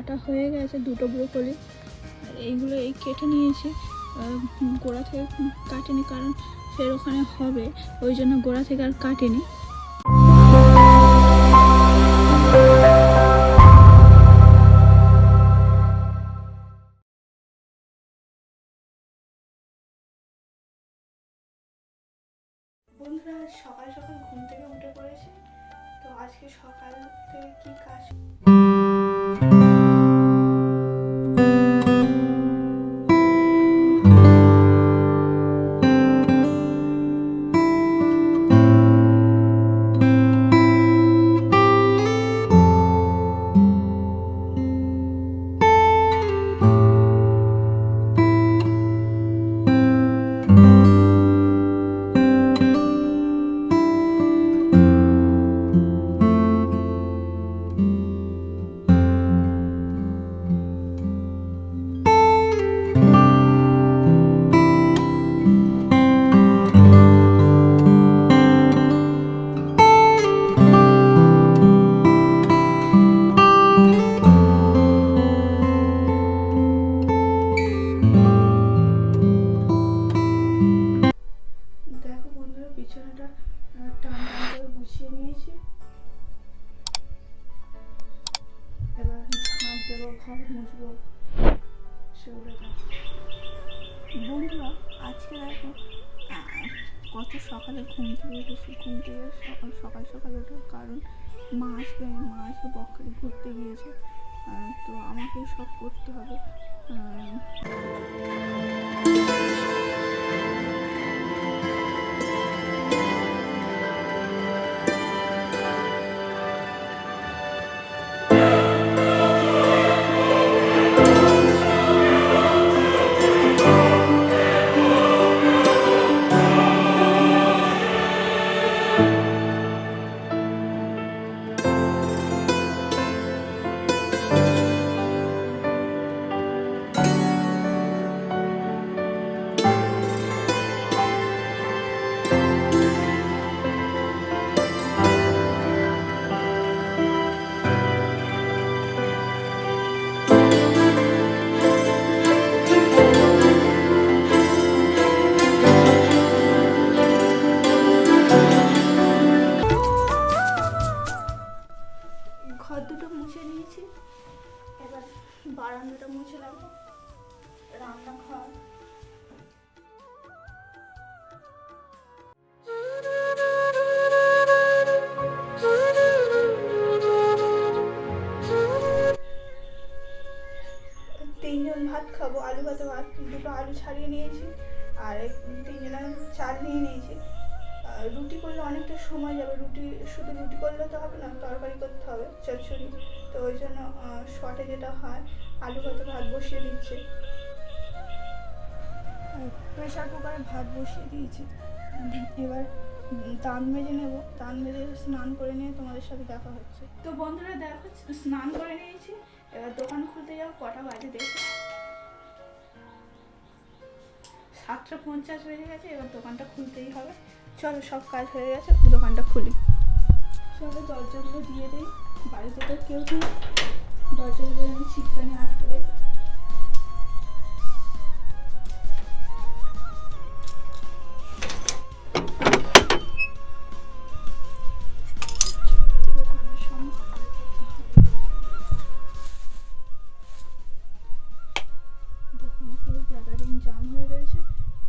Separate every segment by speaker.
Speaker 1: কাটা হয়ে গেছে দুটো ব্রোকলি। আর এইগুলো এই কেটে নিয়েছি, গোড়া থেকে কাটিনি, কারণ ফের ওখানে হবে, ওই জন্য গোড়া থেকে আর কাটিনি। বন্ধুরা সকাল সকাল ঘুম থেকে উঠে পড়েছি। তো আজকে সকাল থেকে কি কাজ, দেখো বন্ধুরা বিছানাটা টান করে গুছিয়ে নিয়েছি। এবার ঝাঁট দেবো, ঘর মুছবো, সেগুলো দেখো। বন্ধুরা আজকে দেখো কত সকালে ঘুম থেকে উঠেছি। ঘুম থেকে সকাল সকাল ওঠার কারণ মা আসবে বকখালি ঘুরতে গিয়েছে, তো আমাকেই সব করতে হবে। ঘর দুটো মুছে নিয়েছি, এবার বারান্দাটা মুছে নেবো। রান্নাঘর, তিনজন ভাত খাবো, আলু ভাতে ভাত, দুটো আলু ছাড়িয়ে নিয়েছি, আর তিনজনের চাল নিয়ে নিয়েছি। রুটি করলে অনেকটা সময় যাবে, শুধু রুটি করলে তো হবে না, তরকারি করতে হবে, চচ্চড়ি। তো ওই জন্য শর্টে যেটা হয় আলু ভাতে ভাত বসিয়ে দিচ্ছে, প্রেশার কুকারে ভাত বসিয়ে দিয়েছি। এবার দাঁত মেজে নেবো, দাঁত মেজে স্নান করে নিয়ে তোমাদের সাথে দেখা হচ্ছে। তো বন্ধুরা দেখো স্নান করে নিয়েছি, এবার দোকান খুলতে যাবো। কটা বাজে দেখো, 7:50 বেজে গেছে। এবার দোকানটা খুলতেই হবে। চলো, সব কাজ হয়ে গেছে, দোকানটা খুলি। চলো দরজাগুলো দিয়ে দিই, বাড়িতে তো কেউ নেই, দরজাগুলো আমি ছিটকানি আটকে দিই। জাম হয়ে রয়েছে,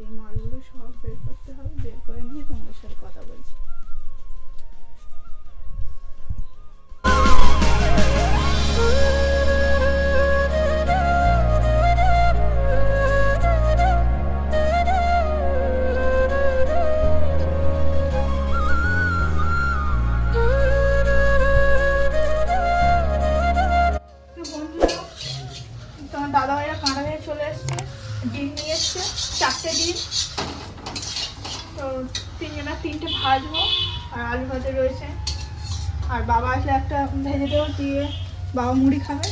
Speaker 1: এই মালগুলো সব বের করতে হবে, বের করে নিয়ে তোমাদের সাথে কথা বলছি। তোমার দাদা ভাইরা কাঁটা হয়ে চলে এসছে, ডিম নিয়ে এসছে 4টে ডিম। তো তিনজনের 3টে ভাজবো, আর আলু ভাজা রয়েছে। আর বাবা আসলে একটা ভেজে দেবো, দিয়ে বাবা মুড়ি খাবে।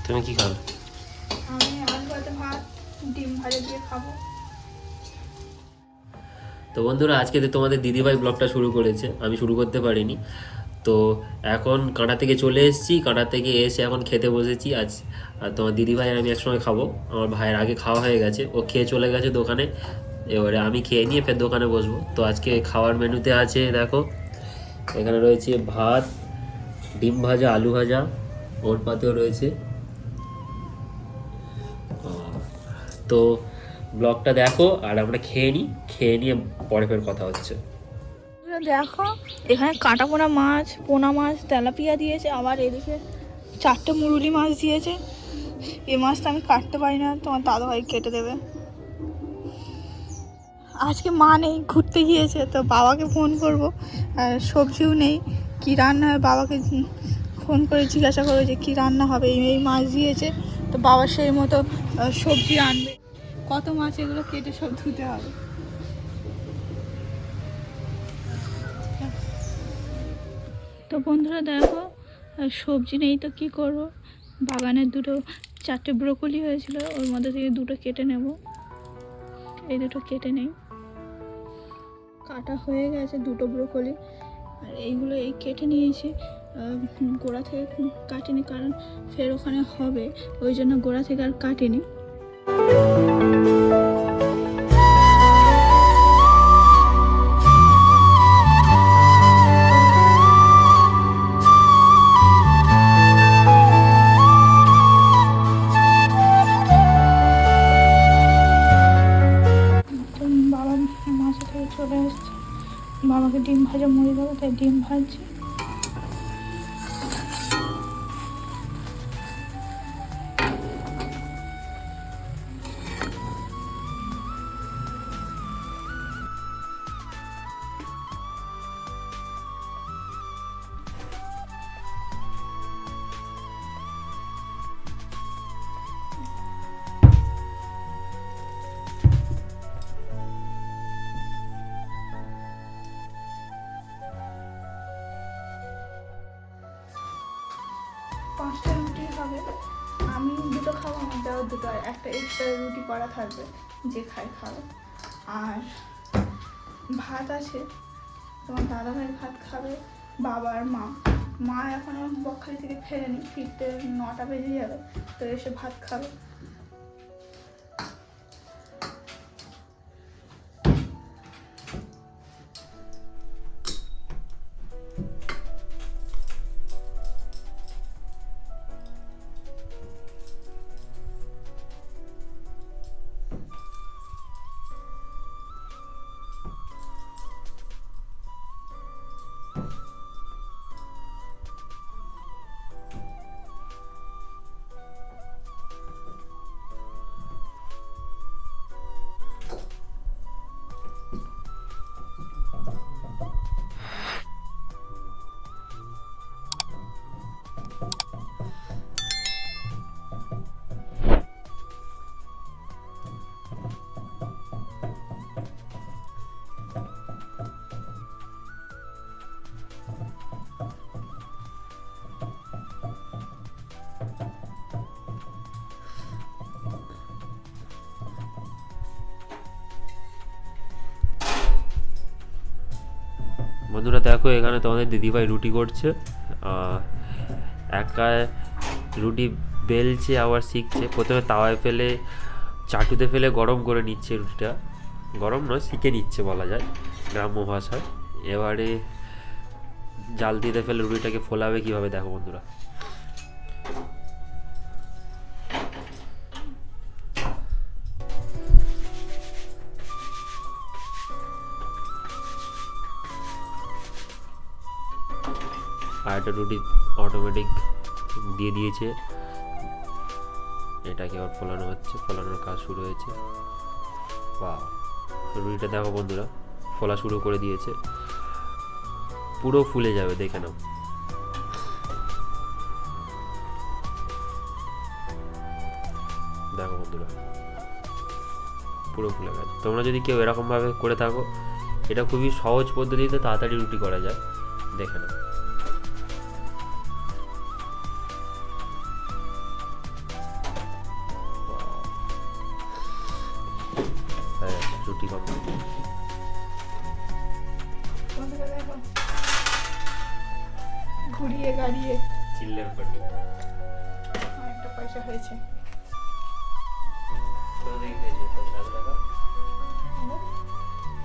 Speaker 2: তুমি কি খাবে?
Speaker 1: আমি আলু ভাজা ভাত ডিম ভাজা দিয়ে খাবো।
Speaker 2: তো বন্ধুরা আজকে তোমাদের দিদিভাই ব্লগটা শুরু করেছে, আমি শুরু করতে পারিনি। তো এখন কাঁটা থেকে চলে এসেছি, কাঁটা থেকে এসে এখন খেতে বসেছি। আজ আর তোমার দিদিভাই আর আমি একসঙ্গে খাবো। আমার ভাইয়ের আগে খাওয়া হয়ে গেছে, ও খেয়ে চলে গেছে দোকানে। এবারে আমি খেয়ে নিয়ে ফের দোকানে বসবো। তো আজকে খাওয়ার মেনুতে আছে দেখো, এখানে রয়েছে ভাত, ডিম ভাজা, আলু ভাজা, ওর পাতেও রয়েছে। তো ব্লগটা দেখো আর আমরা খেয়ে নিই, খেয়ে নিয়ে পরে ফের কথা হচ্ছে।
Speaker 1: দেখো এখানে কাঁটা পোনা মাছ তেলাপিয়া দিয়েছে, আবার এদিকে 4টে মুরুলি মাছ দিয়েছে। এই মাছটা আমি কাটতে পারি না, তোমার দাদাভাই কেটে দেবে। আজকে মা নেই, ঘুরতে গিয়েছে, তো বাবাকে ফোন করব। আর সবজিও নেই, কি রান্না হয় বাবাকে ফোন করে জিজ্ঞাসা করবো যে কী রান্না হবে। এই মাছ দিয়েছে, তো বাবা সেই মতো সবজি আনবে। কত মাছ এগুলো কেটে সব ধুতে হবে। তো বন্ধুরা দেখো, সবজি নেই তো কি করব। বাগানের 4টে ব্রোকলি হয়েছিল, ওর মধ্যে থেকে 2টো কেটে নেব। এই 2টো কেটে নেই, কাটা হয়ে গেছে 2টো ব্রোকলি। আর এইগুলো এই কেটে নিয়েছি, গোড়া থেকে কাটিনি, কারণ ফের ওখানে হবে, ওই জন্য গোড়া থেকে আর কাটিনি। বাবা মাঝে থেকে চলে এসছে, বাবাকে ডিম ভাজা মুড়ি দেবো, তাই ডিম ভাজছি। পাঁচটা রুটি হবে, আমি 2টো খাবো, আমার দেওয়ার 2টো, আর একটা এক্সট্রা রুটি করা থাকবে, যে খাবে। আর ভাত আছে, তোমার দাদাভাই ভাত খাবে, বাবা আর মা এখনও বকখালি থেকে ফেরেনি, ফিরতে 9টা বেজে যাবে, তো এসে ভাত খাবে।
Speaker 2: বন্ধুরা দেখো, এখানে তোমাদের দিদিভাই রুটি করছে, একা রুটি বেলছে আবার শিখছে। প্রথমে তাওয়ায় ফেলে চাটুতে ফেলে গরম করে নিচ্ছে রুটিটা, গরম নয় শিখে নিচ্ছে বলা যায় গ্রাম্য ভাষায়। এবারে জাল দিতে ফেলে রুটিটাকে ফোলাবে কীভাবে দেখো বন্ধুরা। আর একটা রুটি অটোমেটিক দিয়ে দিয়েছে, এটাকে আবার ফোলানো হচ্ছে, ফোলানোর কাজ শুরু হয়েছে। বাহ, রুটিটা দেখো বন্ধুরা ফোলা শুরু করে দিয়েছে, পুরো ফুলে যাবে, দেখে নাও। দেখো বন্ধুরা পুরো ফুলে গেছে। তোমরা যদি কেউ এরকমভাবে করে থাকো, এটা খুবই সহজ পদ্ধতিতে তাড়াতাড়ি রুটি করা যায়, দেখে নাও। রুটি কমপ্লিট।
Speaker 1: গাড়িয়ে
Speaker 2: চিল্লার পার্টি
Speaker 1: অনেকটা পয়সা হয়েছে।
Speaker 2: তো দেখতে যে 50 টাকা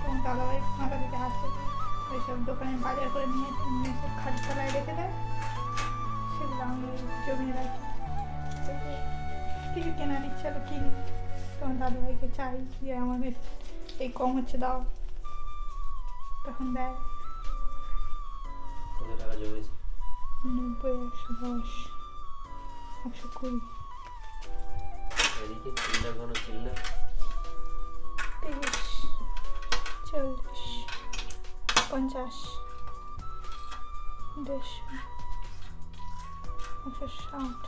Speaker 1: তোমার দাদাভাই মাথা থেকে আসে ওইসব দোকানে বাজার করে নিয়ে এসে খাটের তলায় রেখে দেয়, সেগুলো আমি জমিয়ে রাখি। কিছু কেনার ইচ্ছা হলো কিনি, তোমার দাদাভাইকে চাই যে আমাদের এই কম হচ্ছে দাও, তখন দেয়।
Speaker 2: কত টাকা জমেছে?
Speaker 1: 90, 110, 120,
Speaker 2: এদিকে চিল্লার কোনো চিল্লার
Speaker 1: 30, 40, 50, 150, 160,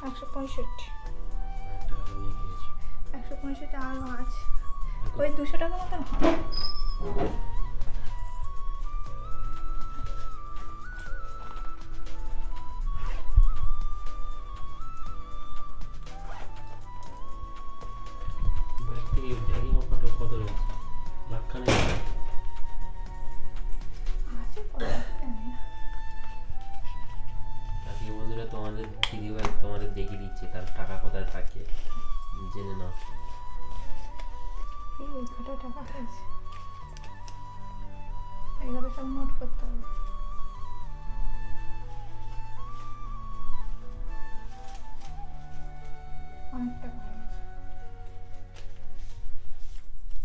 Speaker 1: 165,
Speaker 2: টাকা নিয়ে খেয়েছি
Speaker 1: 165 আরও আছে, ওই 200 টাকা মতন হবে।
Speaker 2: ব্যাগ থেকে ব্যাগিং ফটো কত রয়েছে? লাখখানে
Speaker 1: আছে কত জানি না।
Speaker 2: আজকে বন্ধুরা তোমাদের দিদিভাই তোমাদের দেখিয়ে দিচ্ছে তার টাকা কোথায় থাকে, জেনে নাও।
Speaker 1: এই কত টাকা হয়েছে, এগুলো সব নোট করতে হবে। অনেক টাকা হয়েছে।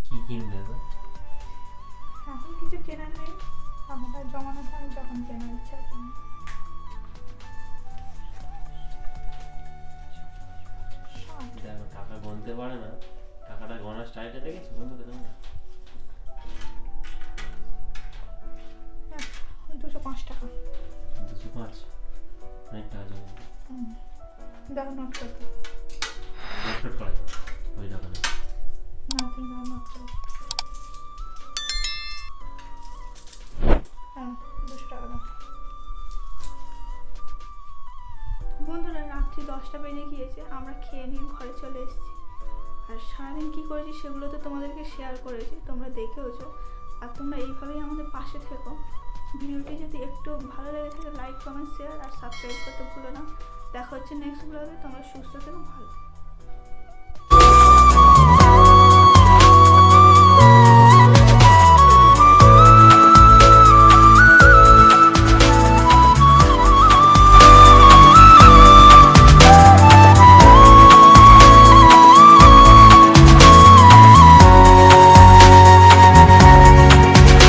Speaker 2: কি কিনবে এবার?
Speaker 1: এখন কিছু কেনার নেই, টাকাটা জমানো থাকে, যখন কেনার ইচ্ছা কিনি।
Speaker 2: দেখো টাকা গুনতে পারে না, টাকাটা গনার স্টাইলটা দেখেছো বন্ধুরা তোমরা?
Speaker 1: 205 টাকা।
Speaker 2: 205 অনেক টাকা জমে
Speaker 1: দেখো নোট করতে।
Speaker 2: নোট করা যায় ওই টাকা নেই।
Speaker 1: না তুমি দেখো নোট করো। হ্যাঁ 200 টাকা দাও। বন্ধুরা রাত্রি 10টা বেজে গিয়েছে, আমরা খেয়ে নিয়ে ঘরে চলে এসেছি। আর সারাদিন কী করেছি সেগুলো তো তোমাদেরকে শেয়ার করেছি, তোমরা দেখেওছো। আর তোমরা এইভাবেই আমাদের পাশে থেকো। ভিডিওটি যদি একটু ভালো লেগে থাকে লাইক, কমেন্ট, শেয়ার আর সাবস্ক্রাইব করতে ভুলো না। দেখা হচ্ছে নেক্সট ব্লগে। তোমরা সুস্থ থেকো, ভালো থেকো।